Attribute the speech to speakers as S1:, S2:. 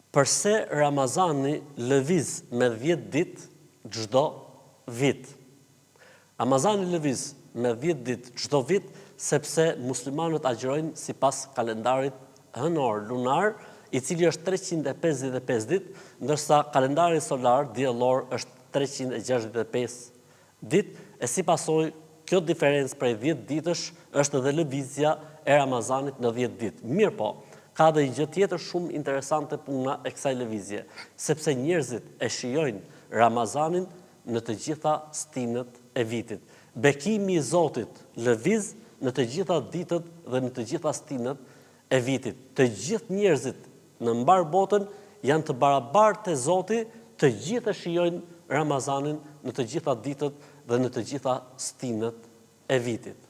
S1: Përse Ramazani lëviz me 10 ditë çdo vit? Ramazani lëviz me 10 ditë çdo vit sepse muslimanët agjërojnë sipas kalendarit hënor lunar, i cili është 355 ditë, ndërsa kalendari solar diellor është 365 ditë, e si pasojë kjo diferencë prej 10 ditësh është edhe lëvizja e Ramazanit në 10 ditë. Mirë po, ka dhe një gjë tjetër shumë interesante puna e kësaj lëvizje, sepse njerëzit e shijojnë Ramazanin në të gjitha stinët e vitit. Bekimi i Zotit lëviz në të gjitha ditët dhe në të gjitha stinët e vitit. Të gjithë njerëzit në mbar botën janë të barabartë te Zoti, të gjithë e shijojnë Ramazanin në të gjitha ditët dhe në të gjitha stinët e vitit.